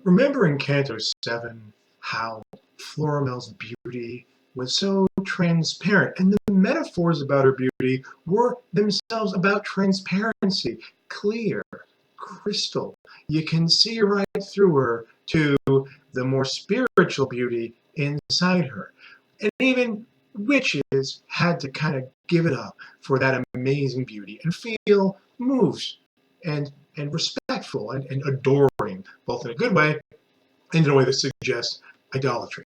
Remember in Canto 7 how Floramel's beauty was so transparent, and the metaphors about her beauty were themselves about transparency, clear, crystal. You can see right through her to the more spiritual beauty inside her. And even witches had to kind of give it up for that amazing beauty and feel moved and respectful and adoring, both in a good way and in a way that suggests idolatry.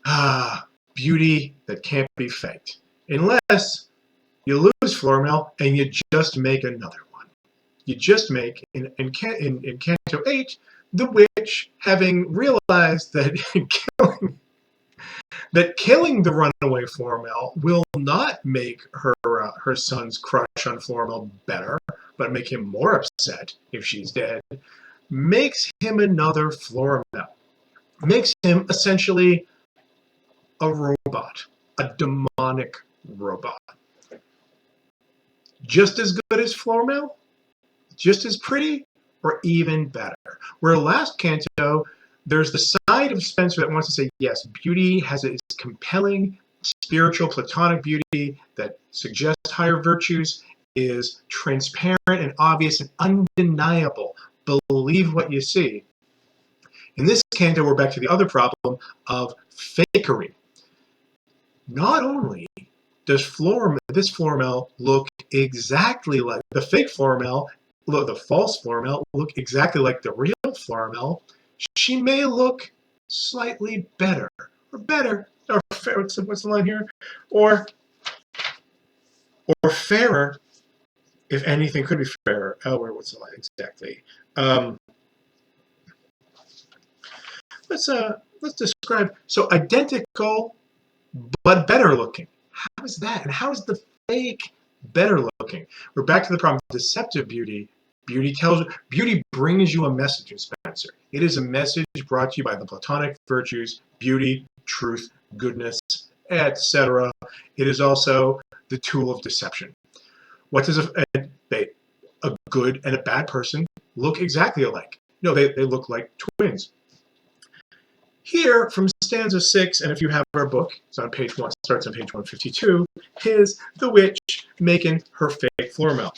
Ah, beauty that can't be faked. Unless you lose Florimel and you just make another one. You just make, in Canto 8, the witch, having realized that killing the runaway Florimel will not make her son's crush on Florimel better, but make him more upset if she's dead, makes him another Florimel. Makes him essentially a robot, a demonic robot. Just as good as Florimel, just as pretty, or even better. Where last Canto, there's the side of Spencer that wants to say, yes, beauty has its compelling, spiritual, platonic beauty that suggests higher virtues, is transparent and obvious and undeniable. Believe what you see. In this Canto, we're back to the other problem of fakery. Not only does this Florimel look exactly like the fake Florimel, the false Florimel look exactly like the real Florimel, she may look slightly better, or better, or what's the line here, or fairer, if anything could be fairer. Oh, what's the line exactly? Let's describe. So identical, but better looking. How is that? And how is the fake better looking? We're back to the problem of deceptive beauty. Beauty brings you a message in Spencer. It is a message brought to you by the Platonic virtues, beauty, truth, goodness, etc. It is also the tool of deception. What does a good and a bad person look exactly alike? No, they look like twins. Here, from stanza 6, and if you have our book, it's on page 1, starts on page 152, is the witch making her fake Florimel.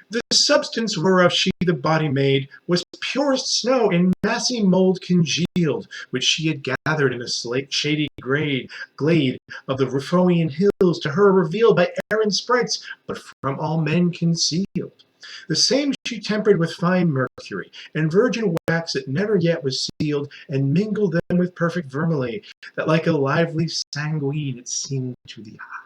The substance whereof she the body made was purest snow in massy mold congealed, which she had gathered in a shady glade of the Riphoian hills, to her revealed by errant sprites, but from all men concealed. The same she tempered with fine mercury, and virgin wax that never yet was sealed, and mingled them with perfect vermilion, that like a lively sanguine it seemed to the eye.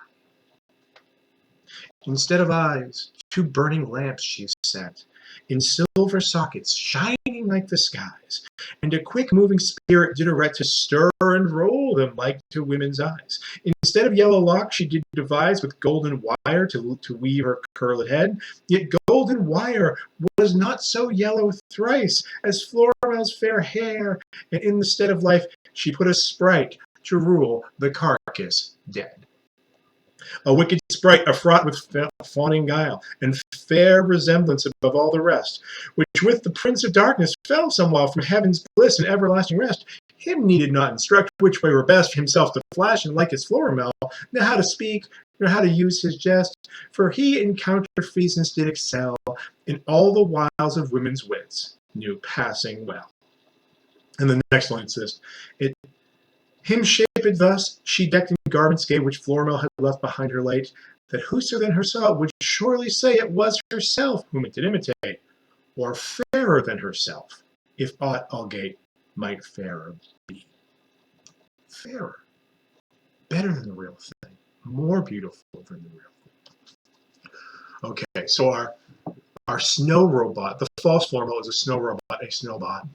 Instead of eyes, 2 burning lamps she set, in silver sockets, shining like the skies, and a quick-moving spirit did erect to stir and roll them like to women's eyes. Instead of yellow locks she did devise with golden wire to weave her curled head, yet golden wire was not so yellow thrice as Florimel's fair hair, and in the stead of life she put a sprite to rule the carcass dead. A wicked sprite, affraught with fawning guile, and fair resemblance above all the rest, which with the prince of darkness fell somewhat from heaven's bliss and everlasting rest. Him needed not instruct which way were best, himself to flash, and like his Florimel, know how to speak, nor how to use his jest, for he in counterfeasance did excel, in all the wiles of women's wits knew passing well. And the next line says, him shaped thus, she decked in garments gay, which Florimel had left behind her late, that whoso then her saw would surely say it was herself whom it did imitate, or fairer than herself, if aught Algate might fairer be. Fairer, better than the real thing, more beautiful than the real thing. Okay, so our snow robot, the false Florimel is a snow robot, a snowbot.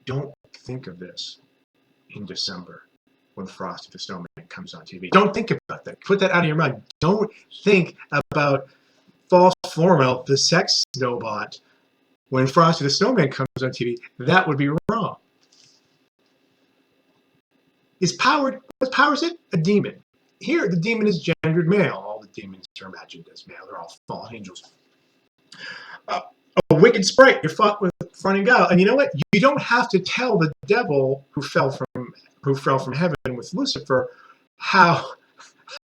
Don't think of this in December when Frosty the Snowman comes on TV. Don't think about that. Put that out of your mind. Don't think about false Florimel, the sex snowbot, when Frosty the Snowman comes on TV. That would be wrong. What powers it? A demon. Here, the demon is gendered male. All the demons are imagined as male. They're all fallen angels. A wicked sprite, you're Fun and guile. And you know what? You don't have to tell the devil who fell from heaven with Lucifer how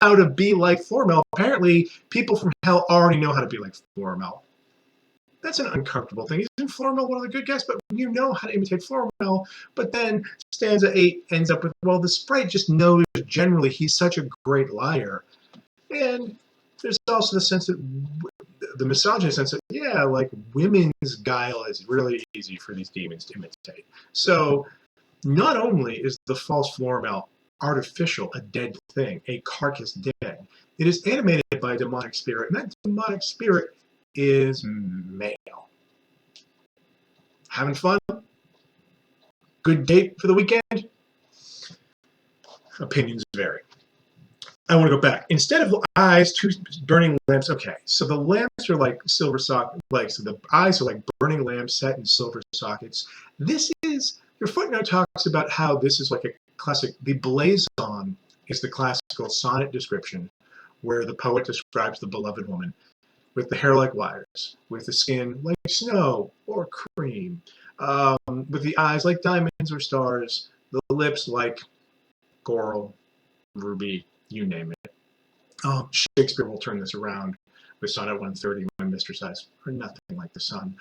to be like Florimel. Apparently, people from hell already know how to be like Florimel. That's an uncomfortable thing. Isn't Florimel one of the good guys? But you know how to imitate Florimel. But then stanza 8 ends up with, well, the sprite just knows generally he's such a great liar. And there's also the sense that, the misogynist sense that, yeah, like women's guile is really easy for these demons to imitate. So not only is the false Florimel artificial, a dead thing, a carcass dead, it is animated by a demonic spirit, and that demonic spirit is male. Having fun? Good date for the weekend? Opinions vary. I want to go back. Instead of eyes, 2 burning lamps. Okay, so the lamps are like silver socket, so the eyes are like burning lamps set in silver sockets. Your footnote talks about how this is like a classic. The blazon is the classical sonnet description, where the poet describes the beloved woman with the hair like wires, with the skin like snow or cream, with the eyes like diamonds or stars, the lips like coral, ruby, you name it. Shakespeare will turn this around with Sonnet 130, my mistress eyes are nothing like the sun.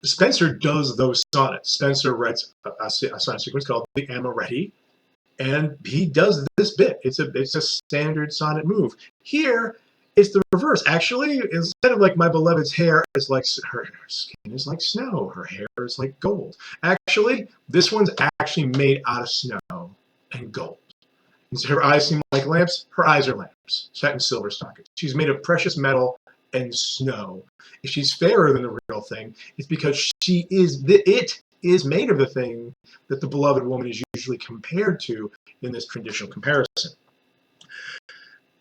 Spenser does those sonnets. Spenser writes a sonnet sequence called the Amoretti, and he does this bit. It's a standard sonnet move. Here, it's the reverse. Actually, instead of like my beloved's hair is like her skin is like snow, her hair is like gold. Actually, this one's actually made out of snow and gold. Her eyes seem like lamps. Her eyes are lamps, set in silver sockets. She's made of precious metal and snow. If she's fairer than the real thing, it's because it is made of the thing that the beloved woman is usually compared to in this traditional comparison.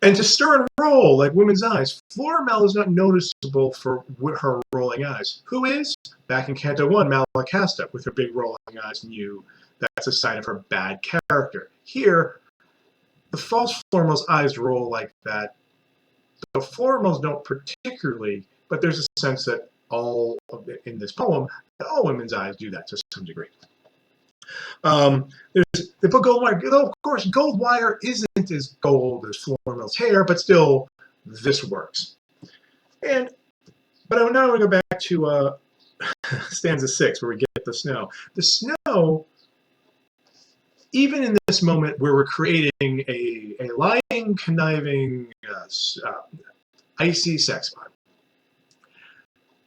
And to stir and roll like women's eyes, Florimel is not noticeable for her rolling eyes. Who is? Back in Canto 1, Malacasta, with her big rolling eyes, and that's a sign of her bad character. Here, the false Florimel's eyes roll like that. The Florimels don't particularly, but there's a sense that in this poem, that all women's eyes do that to some degree. They put gold wire. Though of course, gold wire isn't as gold as Florimel's hair, but still, this works. But now I want to go back to stanza 6, where we get the snow. The snow, even in this moment where we're creating a lying, conniving, icy sex bot,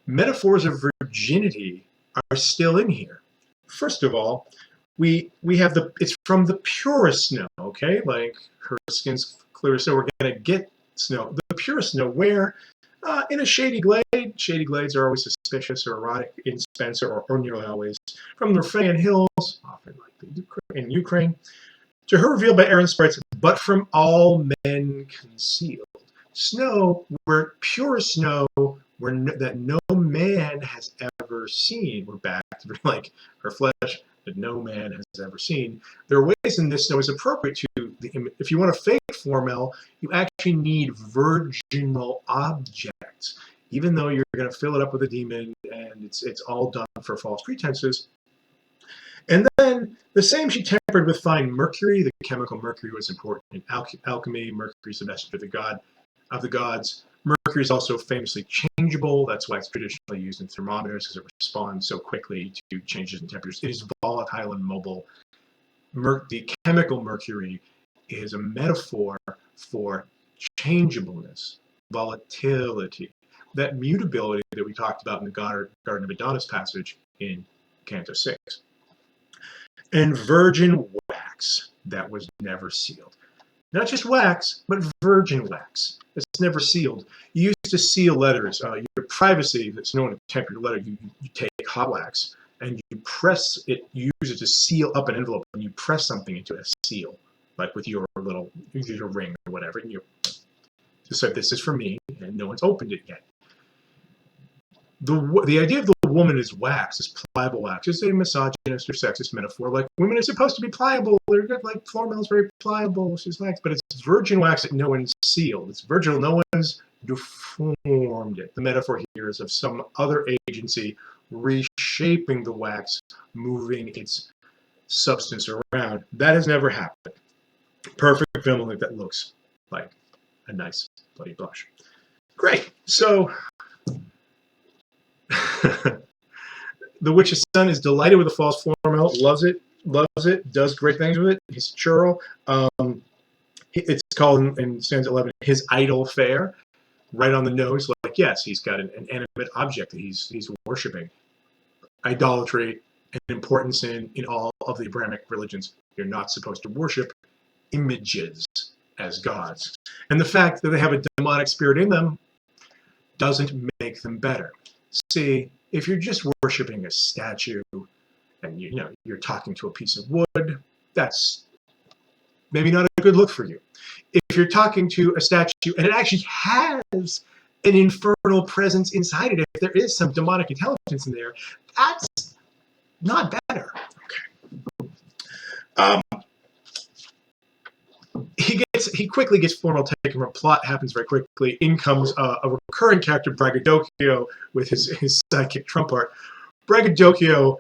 metaphors of virginity are still in here. First of all, we have it's from the purest snow, okay? Like her skin's clear, so we're gonna get snow. The purest snow where? In a shady glade. Shady glades are always suspicious or erotic in Spenser, or nearly always. From the Riphaean hills, often like in Ukraine, to her revealed by Aaron's sprites, but from all men concealed. Snow, where pure snow, that no man has ever seen. We're back to like her flesh that no man has ever seen. There are ways in this snow is appropriate to if you want to fake Florimel, you actually need virginal objects. Even though you're going to fill it up with a demon, and it's all done for false pretenses. And then the same she tempered with fine mercury. The chemical mercury was important in alchemy. Mercury is the messenger of the gods. Mercury is also famously changeable. That's why it's traditionally used in thermometers, because it responds so quickly to changes in temperatures. It is volatile and mobile. The chemical mercury is a metaphor for changeableness, volatility, that mutability that we talked about in the Garden of Adonis passage in Canto 6. And virgin wax that was never sealed. Not just wax, but virgin wax. It's never sealed. You used to seal letters. Your privacy that's known to temper your letter, you take hot wax and you press it, you use it to seal up an envelope, and you press something into a seal, like with your ring or whatever, and you just say, this is for me, and no one's opened it yet. The idea of the woman as wax, as pliable wax, is a misogynist or sexist metaphor. Like, women are supposed to be pliable. They're good. Like, Florimel's very pliable. She's wax. But it's virgin wax that no one's sealed. It's virginal. No one's deformed it. The metaphor here is of some other agency reshaping the wax, moving its substance around. That has never happened. Perfect film that looks like a nice bloody blush. Great. So the witch's son is delighted with the false Florimel, loves it, does great things with it. He's churl. It's called in stanza 11 his idol fair, right on the nose. Like, yes, he's got an animate object that he's worshiping. Idolatry, an important sin in all of the Abrahamic religions. You're not supposed to worship images as gods. And the fact that they have a demonic spirit in them doesn't make them better. See, if you're just worshiping a statue and you're talking to a piece of wood, that's maybe not a good look for you. If you're talking to a statue and it actually has an infernal presence inside it, if there is some demonic intelligence in there, that's not better. Okay. He quickly gets Florimel taken from. Plot happens very quickly. In comes a recurring character, Braggadocio, with his sidekick Trumpart. Braggadocio,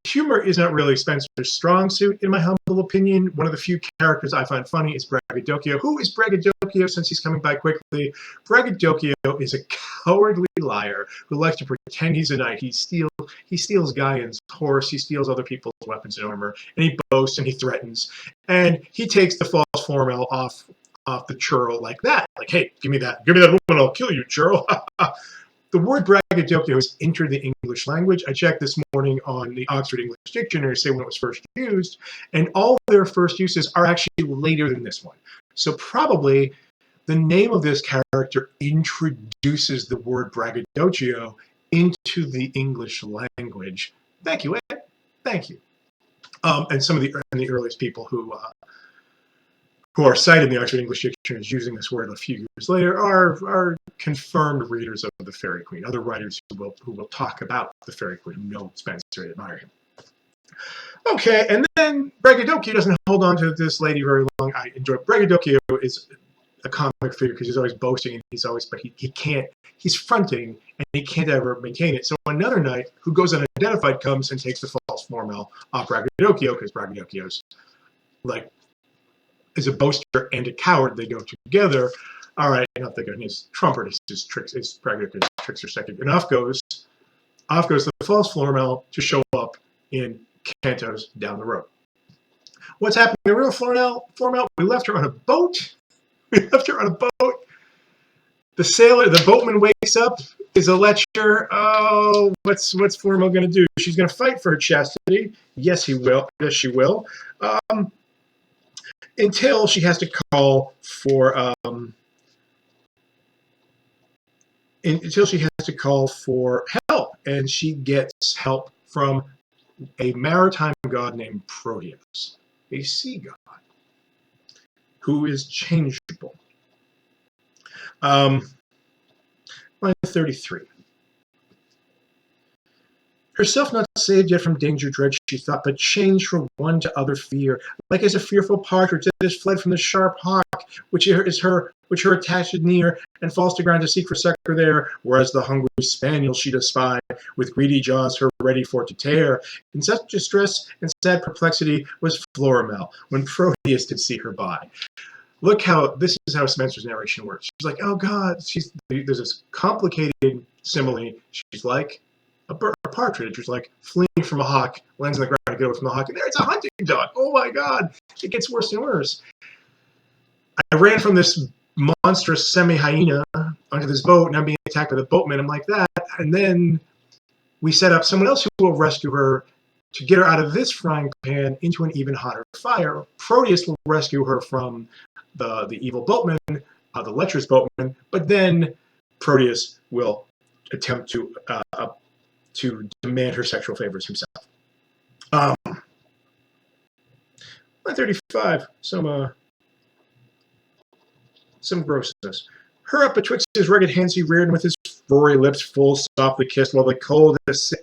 humor is not really Spencer's strong suit, in my humble opinion. One of the few characters I find funny is Braggadocio. Who is Braggadocio, since he's coming by quickly? Braggadocio is a cowardly liar who likes to pretend he's a knight. He steals Gaian's horse, he steals other people's weapons and armor, and he boasts and he threatens. And he takes the false Florimel off the churl like that. Like, hey, give me that woman, I'll kill you, churl. The word braggadocio has entered the English language. I checked this morning on the Oxford English Dictionary to say when it was first used, and all their first uses are actually later than this one. So probably the name of this character introduces the word braggadocio into the English language. Thank you, Ed. Thank you. And some of the earliest people who are cited in the Oxford English Dictionary as using this word a few years later are confirmed readers of the Fairy Queen, other writers who will talk about the Fairy Queen, who know Spencer and admire him. Okay, and then Braggadocio doesn't hold on to this lady very long. I enjoy Braggadocio is a comic figure because he's always boasting and he can't, he's fronting and he can't ever maintain it. So another knight who goes unidentified comes and takes the false Florimel off Braggadocio, because Braggadocio's like, is a boaster and a coward. They go together. All right, enough the good news. Trumpart is his tricks, his Braggadocio's tricks are second. And off goes the false Florimel to show up in Canto's down the road. What's happening? The real Florimel, we left her on a boat. The boatman wakes up, is a lecher. Oh, what's Florimel going to do? She's going to fight for her chastity. Yes, he will. Yes, she will. Until she has to call for help, and she gets help from a maritime god named Proteus, a sea god who is changeable. Line 33. Herself not saved yet from danger dread, she thought, but changed from one to other fear, like as a fearful partridge that has fled from the sharp hawk, which her attached near, and falls to ground to seek for succor there, whereas the hungry spaniel she does spy, with greedy jaws her ready for to tear. In such distress and sad perplexity was Florimel, when Proteus did see her by. Look how, this is how Spencer's narration works. She's like, oh God, there's this complicated simile. She's like a partridge, who's like fleeing from a hawk, lands on the ground to get away from the hawk, and there it's a hunting dog. Oh my God, it gets worse and worse. I ran from this monstrous semi-hyena onto this boat, and I'm being attacked by the boatman. I'm like that, and then we set up someone else who will rescue her to get her out of this frying pan into an even hotter fire. Proteus will rescue her from the evil boatman, the lecherous boatman, but then Proteus will attempt to demand her sexual favors himself. 135, some grossness. Her up betwixt his rugged hands he reared, and with his furry lips full softly kissed, while the cold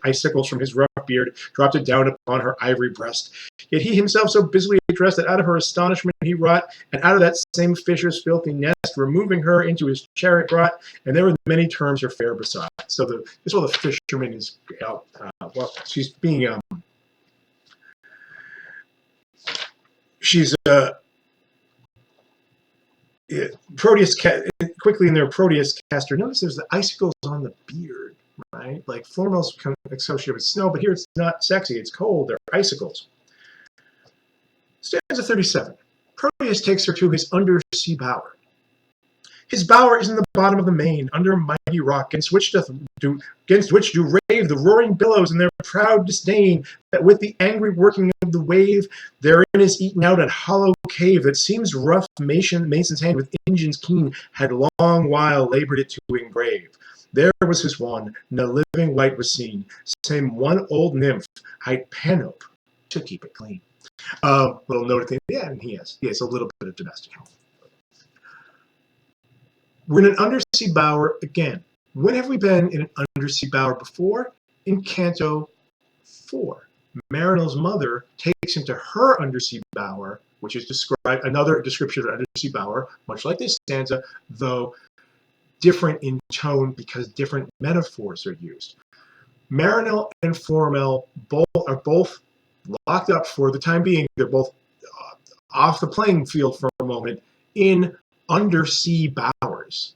icicles from his rough beard, dropped it down upon her ivory breast. Yet he himself so busily dressed that out of her astonishment he wrought, and out of that same fisher's filthy nest, removing her into his chariot brought, and there were many terms her fair beside. So this while the fisherman is, well, she's being, she's, Proteus, quickly in there, Proteus cast her. Notice there's the icicles on the beard, right? Like Floramel's kind of associated with snow, but here it's not sexy, it's cold, they're icicles. Stanza 37. Proteus takes her to his undersea bower. His bower is in the bottom of the main, under a mighty rock, against which do rave the roaring billows in their proud disdain, that with the angry working of the wave, therein is eaten out a hollow cave, that seems rough mason's hand with engines keen had long while labored it to engrave. There was his one, no living light was seen, same one old nymph, hight Panope, to keep it clean. Little note at the end, he has a little bit of domestic help. We're in an undersea bower again. When have we been in an undersea bower before? In Canto 4. Marinel's mother takes him to her undersea bower, which is described, another description of an undersea bower, much like this stanza, though different in tone because different metaphors are used. Marinel and Florimel are both locked up for the time being. They're both off the playing field for a moment in undersea bowers.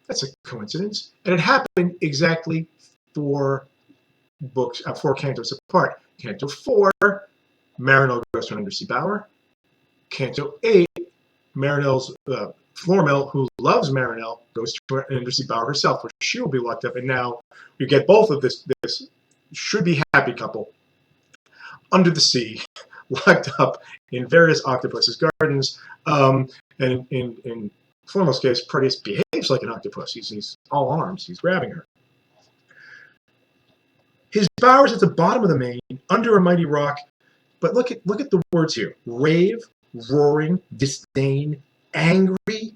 That's a coincidence. And it happened exactly 4 cantos apart. Canto 4, Marinel goes to an undersea bower. Canto 8, Florimel, who loves Marinel, goes to an undersea bower herself, where she will be locked up. And now you get both of this should be happy couple under the sea, locked up in various octopus's gardens. And in Florimel's case, Proteus behaves like an octopus. He's all arms. He's grabbing her. His bower is at the bottom of the main, under a mighty rock. But look at the words here: rave, roaring, disdain, angry.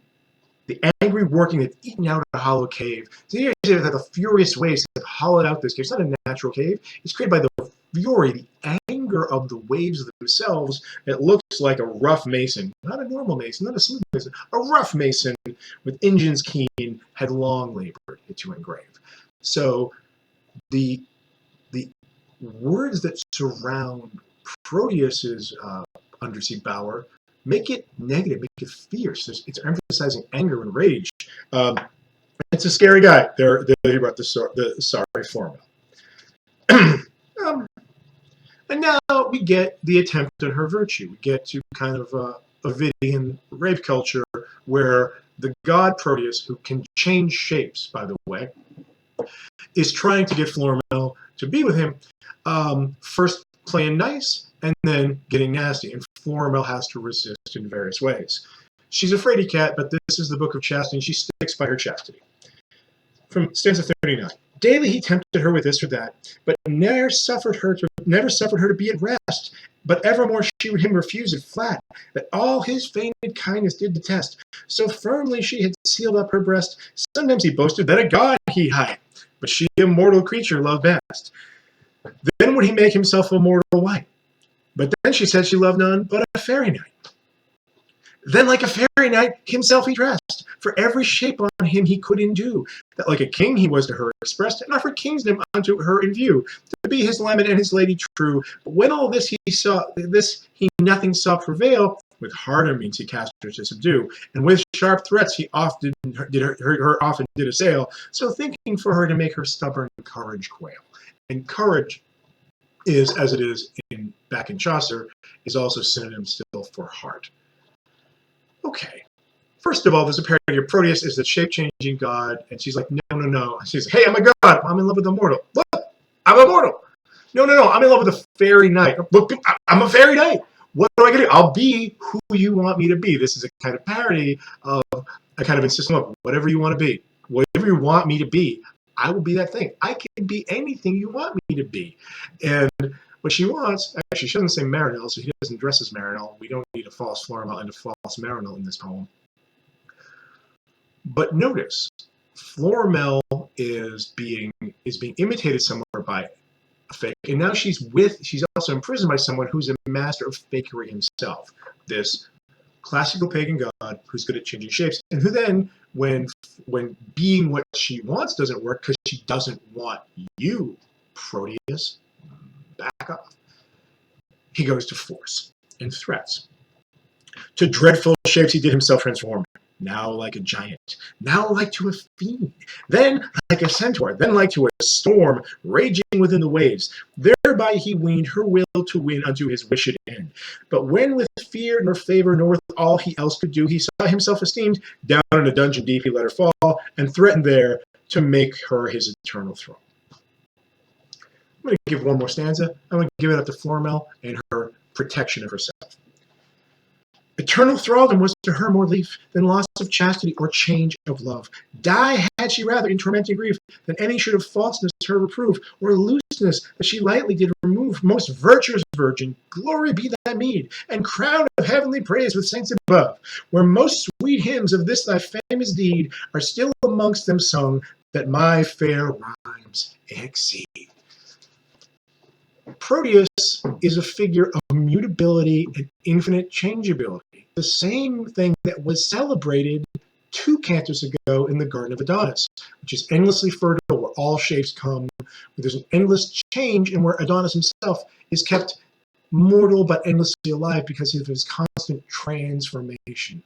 The angry working that's eaten out a hollow cave. So here you see that the furious waves have hollowed out this cave. It's not a natural cave. It's created by the fury, the anger of the waves themselves. It looks like a rough mason, not a normal mason, not a smooth mason, a rough mason with engines keen had long labored it to engrave. So the words that surround Proteus's undersea bower make it negative, make it fierce. It's emphasizing anger and rage. It's a scary guy. He brought the sorry Florimel. And now we get the attempt at her virtue. We get to kind of a Ovidian rape culture where the god Proteus, who can change shapes, by the way, is trying to get Florimel to be with him, first playing nice and then getting nasty. And Florimel has to resist in various ways. She's a fraidy cat, but this is the book of chastity, and she sticks by her chastity. From stanza 39. Daily he tempted her with this or that, but never suffered her to be at rest. But evermore she would him refuse it flat, that all his feigned kindness did detest. So firmly she had sealed up her breast. Sometimes he boasted that a god he hight, but she a mortal creature loved best. Then would he make himself a mortal wight. But then she said she loved none but a fairy knight. Then like a fairy knight himself he dressed, for every shape on him he could endue, that like a king he was to her expressed, and offered kingdom unto her in view, to be his leman and his lady true. But when all this he nothing saw prevail, with harder means he cast her to subdue, and with sharp threats he often did assail, so thinking for her to make her stubborn courage quail. And courage is, as it is back in Chaucer, is also synonym still for heart. Okay. First of all, there's a parody of Proteus is the shape-changing god, and she's like, no. She's like, hey, I'm a god. I'm in love with a mortal. Look, I'm a mortal. No, I'm in love with a fairy knight. Look, I'm a fairy knight. What do I get to do? I'll be who you want me to be. This is a kind of parody of a kind of insistent love. Whatever you want to be. Whatever you want me to be, I will be that thing. I can be anything you want me to be. And what she wants, actually, she doesn't say Marinel, so he doesn't dress as Marinel. We don't need a false Florimel and a false Marinel in this poem. But notice, Florimel is being imitated somewhere by a fake. And now she's also imprisoned by someone who's a master of fakery himself. This classical pagan god who's good at changing shapes, and who then, when being what she wants doesn't work because she doesn't want you, Proteus, back off. He goes to force and threats. To dreadful shapes he did himself transform, now like a giant, now like to a fiend, then like a centaur, then like to a storm raging within the waves. Thereby he weaned her will to win unto his wished end. But when with fear nor favor nor with all he else could do, he saw himself esteemed, down in a dungeon deep he let her fall, and threatened there to make her his eternal throne. I'm going to give one more stanza. I'm going to give it up to Florimel and her protection of herself. Eternal thraldom was to her more lief than loss of chastity or change of love. Die had she rather in tormenting grief than any should of falseness her reprove, or looseness that she lightly did remove. Most virtuous virgin, glory be thy meed, and crown of heavenly praise with saints above, where most sweet hymns of this thy famous deed are still amongst them sung, that my fair rhymes exceed. Proteus is a figure of mutability and infinite changeability, the same thing that was celebrated 2 cantos ago in the Garden of Adonis, which is endlessly fertile, where all shapes come, where there's an endless change, and where Adonis himself is kept mortal but endlessly alive because of his constant transformation.